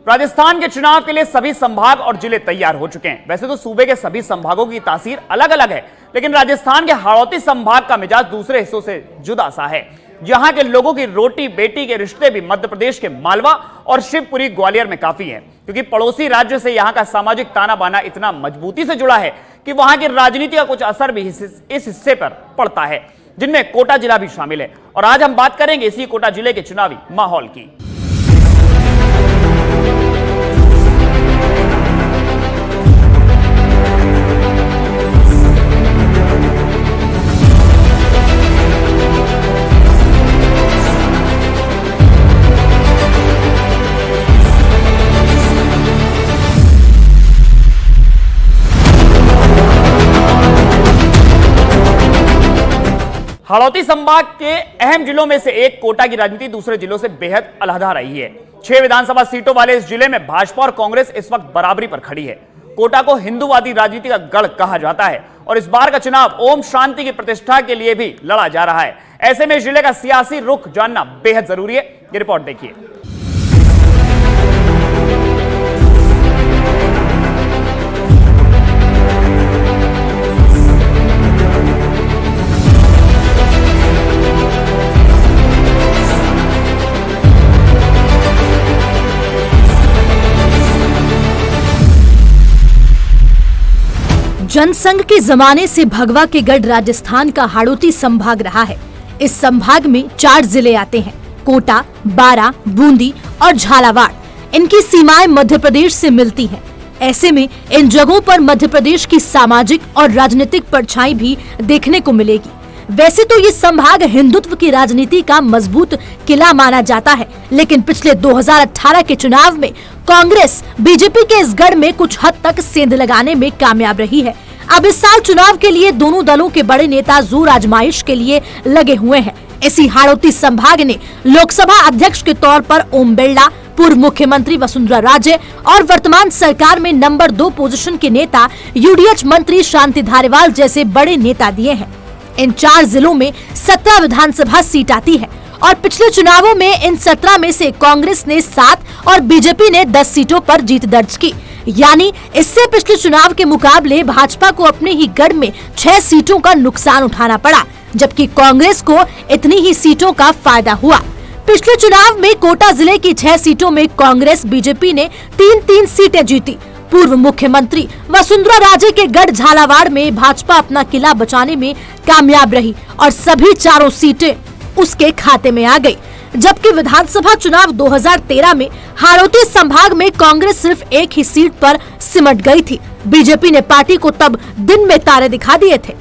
राजस्थान के चुनाव के लिए सभी संभाग और जिले तैयार हो चुके हैं। वैसे तो सूबे के सभी संभागों की तासीर अलग अलग है, लेकिन राजस्थान के हाड़ौती संभाग का मिजाज दूसरे हिस्सों से जुदा सा है। यहां के लोगों की रोटी बेटी के रिश्ते भी मध्य प्रदेश के मालवा और शिवपुरी ग्वालियर में काफी हैं, क्योंकि पड़ोसी राज्य से यहां का सामाजिक ताना बाना इतना मजबूती से जुड़ा है कि वहां की राजनीति का कुछ असर भी इस हिस्से पर पड़ता है, जिनमें कोटा जिला भी शामिल है। और आज हम बात करेंगे इसी कोटा जिले के चुनावी माहौल की। हाड़ौती संभाग के अहम जिलों में से एक कोटा की राजनीति दूसरे जिलों से बेहद अलहदा रही है। 6 विधानसभा सीटों वाले इस जिले में भाजपा और कांग्रेस इस वक्त बराबरी पर खड़ी है। कोटा को हिंदूवादी राजनीति का गढ़ कहा जाता है और इस बार का चुनाव ओम शांति की प्रतिष्ठा के लिए भी लड़ा जा रहा है। ऐसे में इस जिले का सियासी रुख जानना बेहद जरूरी है। ये रिपोर्ट देखिए। जनसंघ के जमाने से भगवा के गढ़ राजस्थान का हाड़ौती संभाग रहा है। इस संभाग में 4 जिले आते हैं: कोटा, बारां, बूंदी और झालावाड़। इनकी सीमाएं मध्य प्रदेश से मिलती हैं। ऐसे में इन जगहों पर मध्य प्रदेश की सामाजिक और राजनीतिक परछाई भी देखने को मिलेगी। वैसे तो ये संभाग हिंदुत्व की राजनीति का मजबूत किला माना जाता है, लेकिन पिछले 2018 के चुनाव में कांग्रेस बीजेपी के इस गढ़ में कुछ हद तक सेंध लगाने में कामयाब रही है। अब इस साल चुनाव के लिए दोनों दलों के बड़े नेता जोर आजमाइश के लिए लगे हुए हैं। इसी हाड़ौती संभाग ने लोकसभा अध्यक्ष के तौर पर ओम बिरला, पूर्व मुख्यमंत्री वसुंधरा राजे और वर्तमान सरकार में नंबर 2 पोजीशन के नेता यूडीएच मंत्री शांति धारीवाल जैसे बड़े नेता दिए हैं। इन 4 जिलों में 17 विधानसभा सीट आती है और पिछले चुनावों में इन 17 में से कांग्रेस ने 7 और बीजेपी ने 10 सीटों पर जीत दर्ज की। यानी इससे पिछले चुनाव के मुकाबले भाजपा को अपने ही गढ़ में 6 सीटों का नुकसान उठाना पड़ा, जबकि कांग्रेस को इतनी ही सीटों का फायदा हुआ। पिछले चुनाव में कोटा जिले की 6 सीटों में कांग्रेस बीजेपी ने 3-3 सीटें जीती। पूर्व मुख्यमंत्री वसुंधरा राजे के गढ़ झालावाड़ में भाजपा अपना किला बचाने में कामयाब रही और सभी 4 सीटें उसके खाते में आ गई। जबकि विधानसभा चुनाव 2013 में हाड़ौती संभाग में कांग्रेस सिर्फ एक ही सीट पर सिमट गई थी। बीजेपी ने पार्टी को तब दिन में तारे दिखा दिए थे।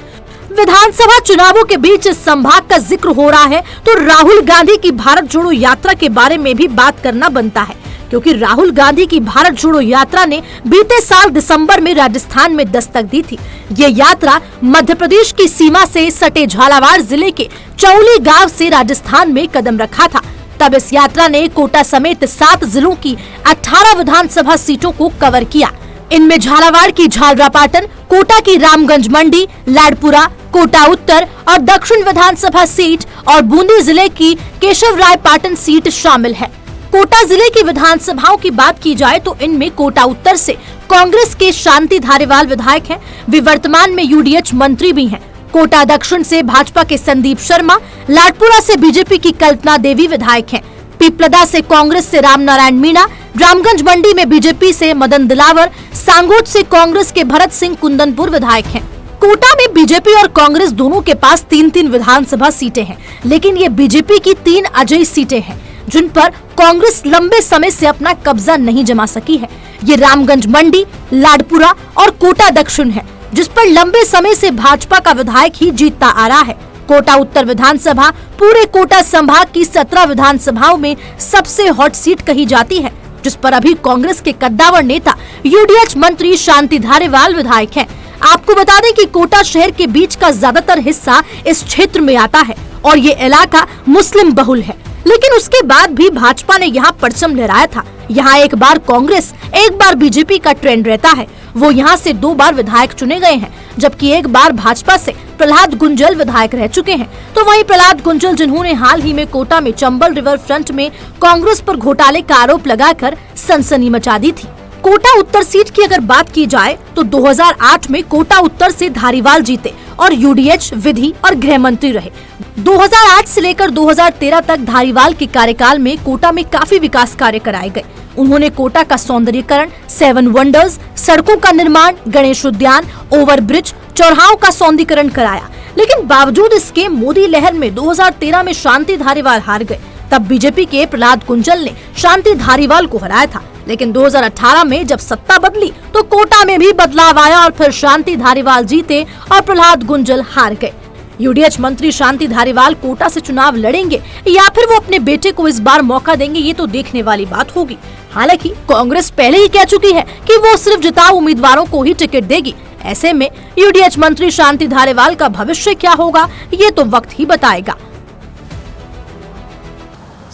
विधानसभा चुनावों के बीच इस संभाग का जिक्र हो रहा है तो राहुल गांधी की भारत जोड़ो यात्रा के बारे में भी बात करना बनता है, क्योंकि राहुल गांधी की भारत जोड़ो यात्रा ने बीते साल दिसंबर में राजस्थान में दस्तक दी थी। ये यात्रा मध्य प्रदेश की सीमा से सटे झालावाड़ जिले के चौली गांव से राजस्थान में कदम रखा था। तब इस यात्रा ने कोटा समेत 7 जिलों की 18 विधानसभा सीटों को कवर किया। इनमें झालावाड़ की झालरापाटन, कोटा की रामगंज मंडी, लाडपुरा, कोटा उत्तर और दक्षिण विधानसभा सीट और बूंदी जिले की केशवरायपाटन सीट शामिल है। कोटा जिले की विधानसभाओं की बात की जाए तो इनमें कोटा उत्तर से कांग्रेस के शांति धारीवाल विधायक हैं। वे वर्तमान में यूडीएच मंत्री भी हैं। कोटा दक्षिण से भाजपा के संदीप शर्मा, लाडपुरा से बीजेपी की कल्पना देवी विधायक हैं। पीपलदा से कांग्रेस से रामनारायण मीणा, रामगंज मंडी में बीजेपी से मदन दिलावर, सांगोट से कांग्रेस के भरत सिंह कुंदनपुर विधायक हैं। कोटा में बीजेपी और कांग्रेस दोनों के पास 3-3 विधानसभा सीटें हैं, लेकिन ये बीजेपी की 3 अजेय सीटें हैं जिन पर कांग्रेस लंबे समय से अपना कब्जा नहीं जमा सकी है। ये रामगंज मंडी, लाडपुरा और कोटा दक्षिण है, जिस पर लंबे समय से भाजपा का विधायक ही जीतता आ रहा है। कोटा उत्तर विधानसभा पूरे कोटा संभाग की 17 विधानसभाओं में सबसे हॉट सीट कही जाती है, जिस पर अभी कांग्रेस के कद्दावर नेता यूडीएच मंत्री शांति धारीवाल विधायक हैं। आपको बता दें कि कोटा शहर के बीच का ज्यादातर हिस्सा इस क्षेत्र में आता है और ये इलाका मुस्लिम बहुल है, लेकिन उसके बाद भी भाजपा ने यहाँ परचम लहराया था। यहाँ एक बार कांग्रेस एक बार बीजेपी का ट्रेंड रहता है। वो यहाँ से 2 बार विधायक चुने गए हैं, जबकि 1 बार भाजपा से प्रहलाद गुंजल विधायक रह चुके हैं। तो वहीं प्रहलाद गुंजल, जिन्होंने हाल ही में कोटा में चंबल रिवर फ्रंट में कांग्रेस पर घोटाले का आरोप लगाकर सनसनी मचा दी थी। कोटा उत्तर सीट की अगर बात की जाए तो 2008 में कोटा उत्तर से धारीवाल जीते और यूडीएच, विधि और गृह मंत्री रहे। 2008 से लेकर 2013 तक धारीवाल के कार्यकाल में कोटा में काफी विकास कार्य कराए गए। उन्होंने कोटा का सौंदर्यीकरण, 7 वंडर्स, सड़कों का निर्माण, गणेश उद्यान, ओवरब्रिज, चौराहों का सौंदर्यीकरण कराया। लेकिन बावजूद इसके मोदी लहर में 2013 में शांति धारीवाल हार गए। तब बीजेपी के प्रहलाद गुंजल ने शांति धारीवाल को हराया था। लेकिन 2018 में जब सत्ता बदली तो कोटा में भी बदलाव आया और फिर शांति धारीवाल जीते और प्रहलाद गुंजल हार गए। यूडीएच मंत्री शांति धारीवाल कोटा से चुनाव लड़ेंगे या फिर वो अपने बेटे को इस बार मौका देंगे, ये तो देखने वाली बात होगी। हालांकि कांग्रेस पहले ही कह चुकी है कि वो सिर्फ जिताऊ उम्मीदवारों को ही टिकट देगी। ऐसे में यूडीएच मंत्री शांति धारीवाल का भविष्य क्या होगा, ये तो वक्त ही बताएगा।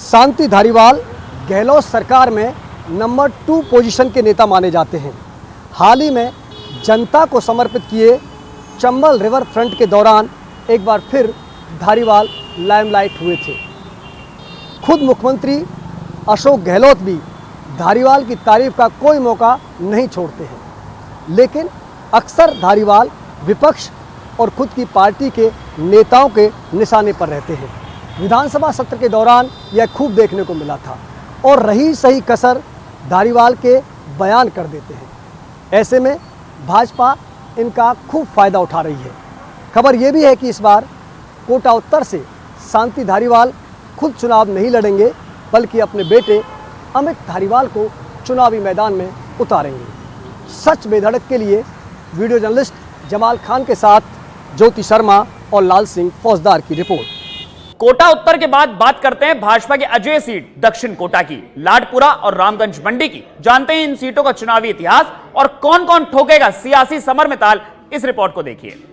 शांति धारीवाल गहलोत सरकार में नंबर 2 पोजीशन के नेता माने जाते हैं। हाल ही में जनता को समर्पित किए चंबल रिवर फ्रंट के दौरान एक बार फिर धारीवाल लाइमलाइट हुए थे। खुद मुख्यमंत्री अशोक गहलोत भी धारीवाल की तारीफ का कोई मौका नहीं छोड़ते हैं। लेकिन अक्सर धारीवाल विपक्ष और खुद की पार्टी के नेताओं के निशाने पर रहते हैं। विधानसभा सत्र के दौरान यह खूब देखने को मिला था और रही सही कसर धारीवाल के बयान कर देते हैं। ऐसे में भाजपा इनका खूब फायदा उठा रही है। खबर यह भी है कि इस बार कोटा उत्तर से शांति धारीवाल खुद चुनाव नहीं लड़ेंगे, बल्कि अपने बेटे अमित धारीवाल को चुनावी मैदान में उतारेंगे। सच बेधड़क के लिए वीडियो जर्नलिस्ट जमाल खान के साथ ज्योति शर्मा और लाल सिंह फौजदार की रिपोर्ट। कोटा उत्तर के बाद बात करते हैं भाजपा की अजय सीट दक्षिण कोटा की, लाडपुरा और रामगंज मंडी की। जानते हैं इन सीटों का चुनावी इतिहास और कौन कौन ठोकेगा सियासी समर में ताल। इस रिपोर्ट को देखिए।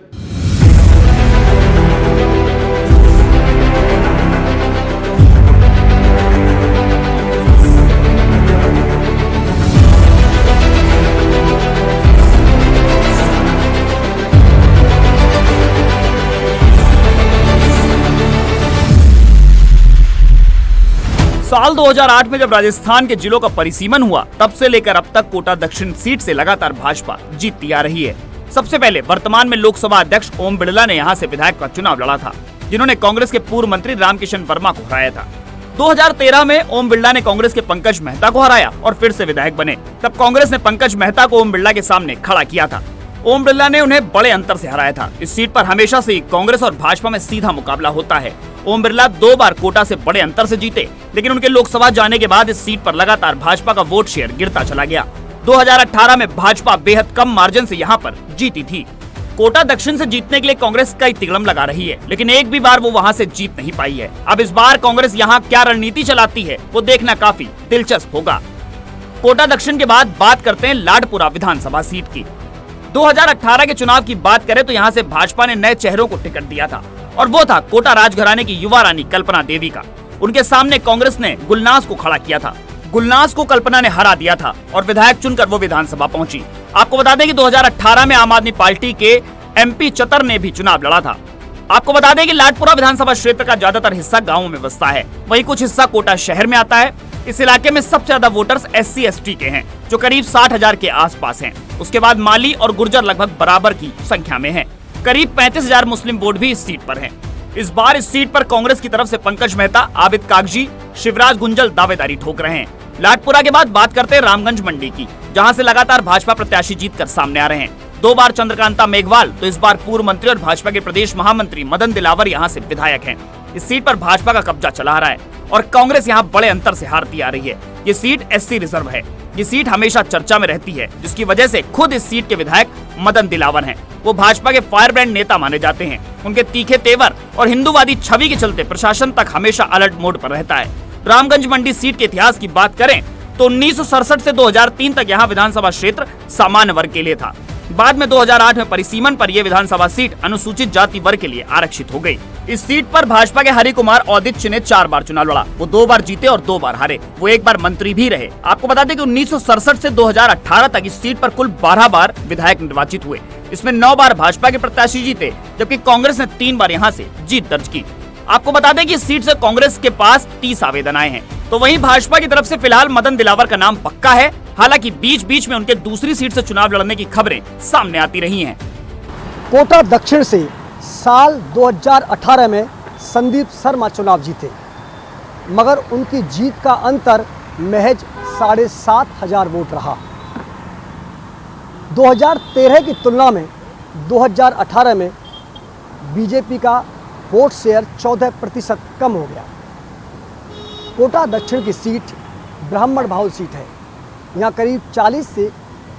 साल 2008 में जब राजस्थान के जिलों का परिसीमन हुआ, तब से लेकर अब तक कोटा दक्षिण सीट से लगातार भाजपा जीतती आ रही है। सबसे पहले वर्तमान में लोकसभा अध्यक्ष ओम बिड़ला ने यहां से विधायक का चुनाव लड़ा था, जिन्होंने कांग्रेस के पूर्व मंत्री रामकिशन वर्मा को हराया था। 2013 में ओम बिड़ला ने कांग्रेस के पंकज मेहता को हराया और फिर से विधायक बने। तब कांग्रेस ने पंकज मेहता को ओम बिड़ला के सामने खड़ा किया था। ओम बिड़ला ने उन्हें बड़े अंतर से हराया था। इस सीट पर हमेशा से कांग्रेस और भाजपा में सीधा मुकाबला होता है। ओम बिड़ला 2 बार कोटा से बड़े अंतर से जीते, लेकिन उनके लोकसभा जाने के बाद इस सीट पर लगातार भाजपा का वोट शेयर गिरता चला गया। 2018 में भाजपा बेहद कम मार्जिन से यहाँ पर जीती थी। कोटा दक्षिण से जीतने के लिए कांग्रेस कई तिगड़म लगा रही है, लेकिन एक भी बार वो वहाँ से जीत नहीं पाई है। अब इस बार कांग्रेस यहाँ क्या रणनीति चलाती है, वो देखना काफी दिलचस्प होगा। कोटा दक्षिण के बाद बात करते हैं लाडपुरा विधानसभा सीट की। 2018 के चुनाव की बात करें तो यहाँ से भाजपा ने नए चेहरों को टिकट दिया था और वो था कोटा राजघराने की युवा रानी कल्पना देवी का। उनके सामने कांग्रेस ने गुलनाज को खड़ा किया था। गुलनाज को कल्पना ने हरा दिया था और विधायक चुनकर वो विधानसभा पहुंची। आपको बता दें कि 2018 में आम आदमी पार्टी के एमपी चतर ने भी चुनाव लड़ा था। आपको बता दें कि लाडपुरा विधानसभा क्षेत्र का ज्यादातर हिस्सा गाँवों में बसता है, वहीं कुछ हिस्सा कोटा शहर में आता है। इस इलाके में सबसे ज्यादा वोटर्स SC/ST के हैं, जो करीब 60,000 के आसपास हैं। उसके बाद माली और गुर्जर लगभग बराबर की संख्या में हैं। करीब 35,000 मुस्लिम वोट भी इस सीट पर हैं। इस बार इस सीट पर कांग्रेस की तरफ से पंकज मेहता, आबिद कागजी, शिवराज गुंजल दावेदारी ठोक रहे हैं। लाडपुरा के बाद बात करते हैं रामगंज मंडी की, जहां से लगातार भाजपा प्रत्याशी जीतकर सामने आ रहे हैं। 2 बार चंद्रकांता मेघवाल तो इस बार पूर्व मंत्री और भाजपा के प्रदेश महामंत्री मदन दिलावर यहाँ से विधायक हैं। इस सीट पर भाजपा का कब्जा चला आ रहा है और कांग्रेस यहाँ बड़े अंतर से हारती आ रही है। ये सीट SC रिजर्व है। ये सीट हमेशा चर्चा में रहती है, जिसकी वजह से खुद इस सीट के विधायक मदन दिलावर हैं। वो भाजपा के फायर ब्रांड नेता माने जाते हैं। उनके तीखे तेवर और हिंदूवादी छवि के चलते प्रशासन तक हमेशा अलर्ट मोड पर रहता है। रामगंज मंडी सीट के इतिहास की बात करें तो 1967 से 2003 तक यहाँ विधानसभा क्षेत्र सामान्य वर्ग के लिए था। बाद में 2008 में परिसीमन पर यह विधानसभा सीट अनुसूचित जाति वर्ग के लिए आरक्षित हो गई। इस सीट पर भाजपा के हरि कुमार औदिच्य ने 4 बार चुनाव लड़ा। वो 2 बार जीते और 2 बार हारे। वो 1 बार मंत्री भी रहे। आपको बता दें कि 1967 से 2018 तक इस सीट पर कुल 12 बार विधायक निर्वाचित हुए। इसमें 9 बार भाजपा के प्रत्याशी जीते, जबकि कांग्रेस ने 3 बार यहाँ से जीत दर्ज की। आपको बता दें कि इस सीट से कांग्रेस के पास 30 आवेदन आए हैं, तो वहीं भाजपा की तरफ से फिलहाल मदन दिलावर का नाम पक्का है। हालांकि बीच बीच में उनके दूसरी सीट से चुनाव लड़ने की खबरें सामने आती रही हैं। कोटा दक्षिण से साल 2018 में संदीप शर्मा चुनाव जीते, मगर उनकी जीत का अंतर महज 7,500 वोट रहा। 2013 की तुलना में 2018 में बीजेपी का वोट शेयर 14% कम हो गया। कोटा दक्षिण की सीट ब्राह्मण बहुल सीट है। यहाँ करीब 40 से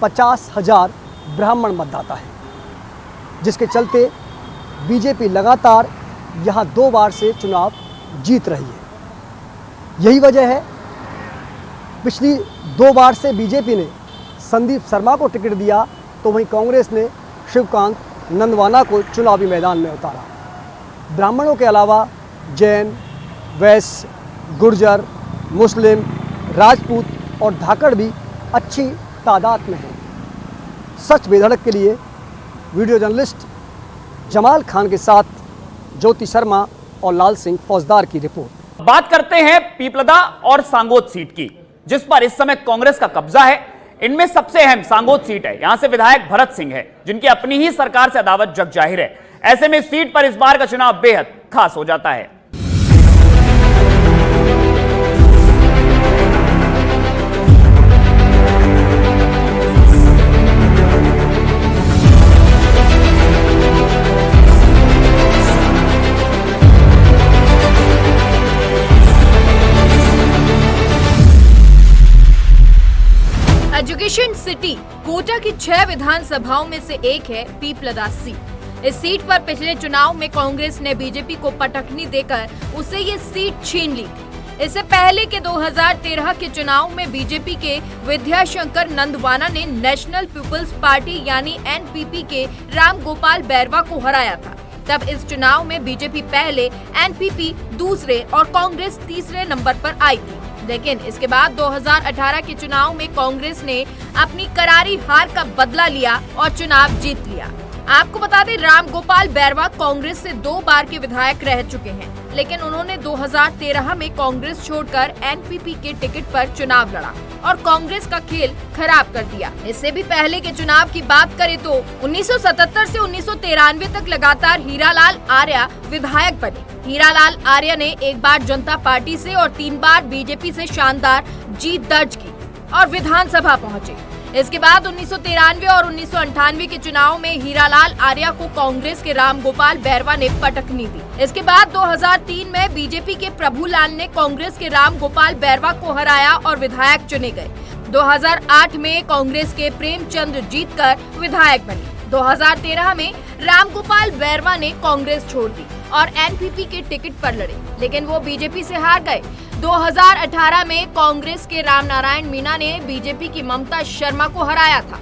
50 हजार ब्राह्मण मतदाता है, जिसके चलते बीजेपी लगातार यहाँ 2 बार से चुनाव जीत रही है। यही वजह है पिछली 2 बार से बीजेपी ने संदीप शर्मा को टिकट दिया, तो वहीं कांग्रेस ने शिवकांत नंदवाना को चुनावी मैदान में उतारा। ब्राह्मणों के अलावा जैन, वैश्य, गुर्जर, मुस्लिम, राजपूत और धाकड़ भी अच्छी तादाद में हैं। सच बेधड़क के लिए वीडियो जर्नलिस्ट जमाल खान के साथ ज्योति शर्मा और लाल सिंह फौजदार की रिपोर्ट। बात करते हैं पीपलदा और सांगोद सीट की, जिस पर इस समय कांग्रेस का कब्जा है। इनमें सबसे अहम सांगोद सीट है। यहां से विधायक भरत सिंह है, जिनकी अपनी ही सरकार से अदावत जग जाहिर है। ऐसे में सीट पर इस बार का चुनाव बेहद खास हो जाता है। एजुकेशन सिटी कोटा की 6 विधानसभाओं में से एक है पीपलदा सीट। इस सीट पर पिछले चुनाव में कांग्रेस ने बीजेपी को पटखनी देकर उसे ये सीट छीन ली थी। इससे पहले के 2013 के चुनाव में बीजेपी के विद्याशंकर नंदवाना ने नेशनल पीपुल्स पार्टी यानी एनपीपी के राम गोपाल बैरवा को हराया था। तब इस चुनाव में बीजेपी पहले, एनपीपी दूसरे और कांग्रेस तीसरे नंबर पर आई थी। लेकिन इसके बाद 2018 के चुनाव में कांग्रेस ने अपनी करारी हार का बदला लिया और चुनाव जीत लिया। आपको बता दें, राम गोपाल बैरवा कांग्रेस से 2 बार के विधायक रह चुके हैं, लेकिन उन्होंने 2013 में कांग्रेस छोड़कर एनपीपी के टिकट पर चुनाव लड़ा और कांग्रेस का खेल खराब कर दिया। इससे भी पहले के चुनाव की बात करें तो 1977 से 1993 तक लगातार हीरालाल आर्या विधायक बने। हीरालाल आर्या ने 1 बार जनता पार्टी से और 3 बार बीजेपी से शानदार जीत दर्ज की और विधानसभा पहुंचे। इसके बाद 1993 और 1998 के चुनाव में हीरालाल आर्या को कांग्रेस के राम गोपाल बैरवा ने पटखनी दी। इसके बाद 2003 में बीजेपी के प्रभुलाल ने कांग्रेस के राम गोपाल बैरवा को हराया और विधायक चुने गए। 2008 में कांग्रेस के प्रेमचंद जीतकर विधायक बने। 2013 में राम गोपाल बैरवा ने कांग्रेस छोड़ दी और एनपीपी के टिकट पर लड़े, लेकिन वो बीजेपी से हार गए। 2018 में कांग्रेस के राम नारायण मीणा ने बीजेपी की ममता शर्मा को हराया था।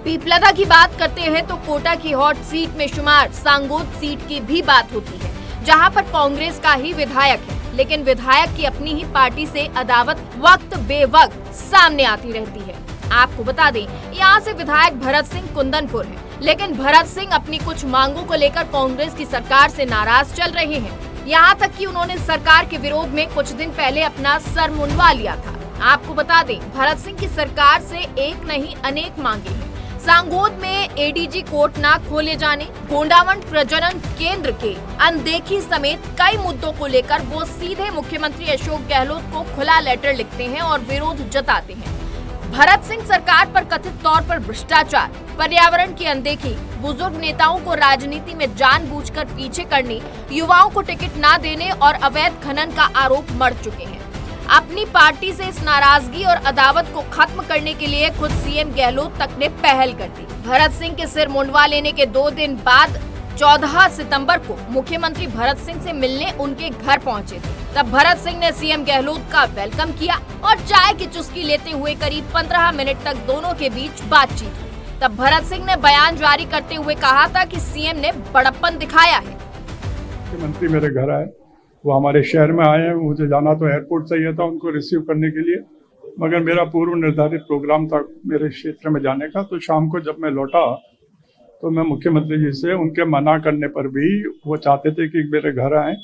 पीपलदा की बात करते हैं तो कोटा की हॉट सीट में शुमार सांगोद सीट की भी बात होती है, जहां पर कांग्रेस का ही विधायक है, लेकिन विधायक की अपनी ही पार्टी से अदावत वक्त बेवक्त सामने आती रहती है। आपको बता दें, यहाँ से विधायक भरत सिंह कुंदनपुर है, लेकिन भरत सिंह अपनी कुछ मांगों को लेकर कांग्रेस की सरकार से नाराज चल रहे हैं। यहाँ तक कि उन्होंने सरकार के विरोध में कुछ दिन पहले अपना सर मुंडवा लिया था। आपको बता दें, भरत सिंह की सरकार से एक नहीं अनेक मांगे हैं। सांगोद में एडीजी कोर्ट न खोले जाने, गोंडावन प्रजनन केंद्र के अनदेखी समेत कई मुद्दों को लेकर वो सीधे मुख्यमंत्री अशोक गहलोत को खुला लेटर लिखते हैं और विरोध जताते हैं। भरत सिंह सरकार पर कथित तौर पर भ्रष्टाचार, पर्यावरण की अनदेखी, बुजुर्ग नेताओं को राजनीति में जानबूझकर पीछे करने, युवाओं को टिकट न देने और अवैध खनन का आरोप मढ़ चुके हैं। अपनी पार्टी से इस नाराजगी और अदावत को खत्म करने के लिए खुद सीएम गहलोत तक ने पहल कर दी। भरत सिंह के सिर मुंडवा लेने के 2 दिन बाद 14 सितंबर को मुख्यमंत्री भरत सिंह से मिलने उनके घर पहुंचे थे। तब भरत सिंह ने सीएम गहलोत का वेलकम किया और चाय की चुस्की लेते हुए करीब 15 मिनट तक दोनों के बीच बातचीत हुई। तब भरत सिंह ने बयान जारी करते हुए कहा था कि सीएम ने बड़प्पन दिखाया है। मुख्यमंत्री मेरे घर आए, वो हमारे शहर में आए हैं। मुझे जाना तो एयरपोर्ट चाहिए था उनको रिसीव करने के लिए, मगर मेरा पूर्व निर्धारित प्रोग्राम था मेरे क्षेत्र में जाने का। तो शाम को जब मैं लौटा तो मैं मुख्यमंत्री जी से उनके मना करने पर भी वो चाहते थे कि मेरे घर आए,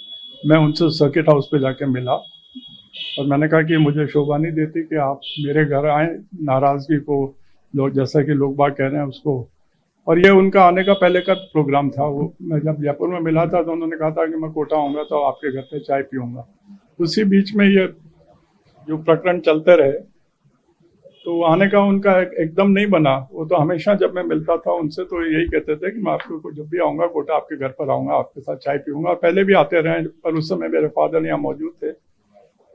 मैं उनसे सर्किट हाउस पे जाके मिला और मैंने कहा कि मुझे शोभा नहीं देती कि आप मेरे घर आए, नाराजगी को लोग जैसा कि लोग बात कह रहे हैं उसको। और ये उनका आने का पहले का प्रोग्राम था। वो मैं जब जयपुर में मिला था तो उन्होंने कहा था कि मैं कोटा आऊँगा तो आपके घर पे चाय पीऊँगा। उसी बीच में ये जो प्रकरण चलते रहे तो आने का उनका एकदम नहीं बना। वो तो हमेशा जब मैं मिलता था उनसे तो यही कहते थे कि मैं आपको जब भी आऊँगा कोटा आपके घर पर आऊँगा, आपके साथ चाय पीऊँगा। और पहले भी आते रहे, पर उस समय मेरे फादर यहाँ मौजूद थे।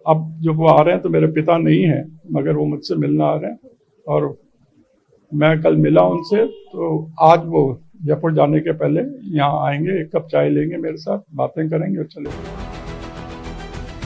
अब जब वो आ रहे हैं तो मेरे पिता नहीं हैं, मगर वो मुझसे मिलना आ रहे हैं और मैं कल मिला उनसे। तो आज वो जयपुर जाने के पहले यहाँ आएंगे, एक कप चाय लेंगे मेरे साथ, बातें करेंगे और चले जाएंगे।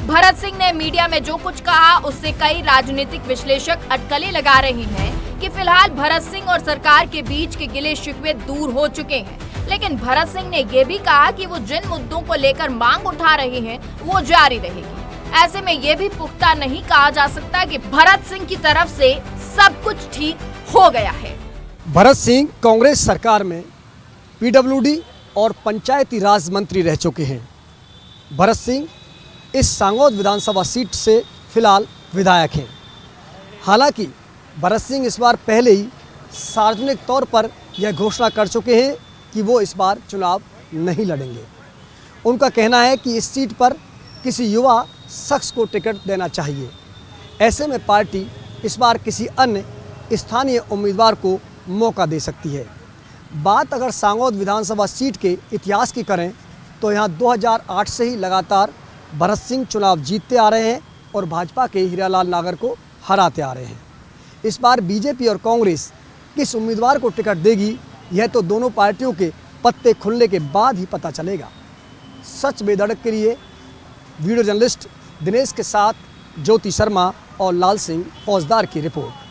भरत सिंह ने मीडिया में जो कुछ कहा उससे कई राजनीतिक विश्लेषक अटकलें लगा रहे हैं कि फिलहाल भरत सिंह और सरकार के बीच के गिले शिकवे दूर हो चुके हैं। लेकिन भरत सिंह ने ये भी कहा कि वो जिन मुद्दों को लेकर मांग उठा रहे हैं वो जारी रहेगी। ऐसे में ये भी पुख्ता नहीं कहा जा सकता कि भरत सिंह की तरफ से सब कुछ ठीक हो गया है। भरत सिंह कांग्रेस सरकार में पीडब्ल्यूडी और पंचायती राज मंत्री रह चुके हैं। भरत सिंह इस सांगौद विधानसभा सीट से फिलहाल विधायक हैं। हालांकि भरत सिंह इस बार पहले ही सार्वजनिक तौर पर यह घोषणा कर चुके हैं कि वो इस बार चुनाव नहीं लड़ेंगे। उनका कहना है कि इस सीट पर किसी युवा शख्स को टिकट देना चाहिए। ऐसे में पार्टी इस बार किसी अन्य स्थानीय उम्मीदवार को मौका दे सकती है। बात अगर सांगौद विधानसभा सीट के इतिहास की करें तो यहाँ 2008 से ही लगातार भरत सिंह चुनाव जीतते आ रहे हैं और भाजपा के हीरालाल नागर को हराते आ रहे हैं। इस बार बीजेपी और कांग्रेस किस उम्मीदवार को टिकट देगी यह तो दोनों पार्टियों के पत्ते खुलने के बाद ही पता चलेगा। सच बेधड़क के लिए वीडियो जर्नलिस्ट दिनेश के साथ ज्योति शर्मा और लाल सिंह फौजदार की रिपोर्ट।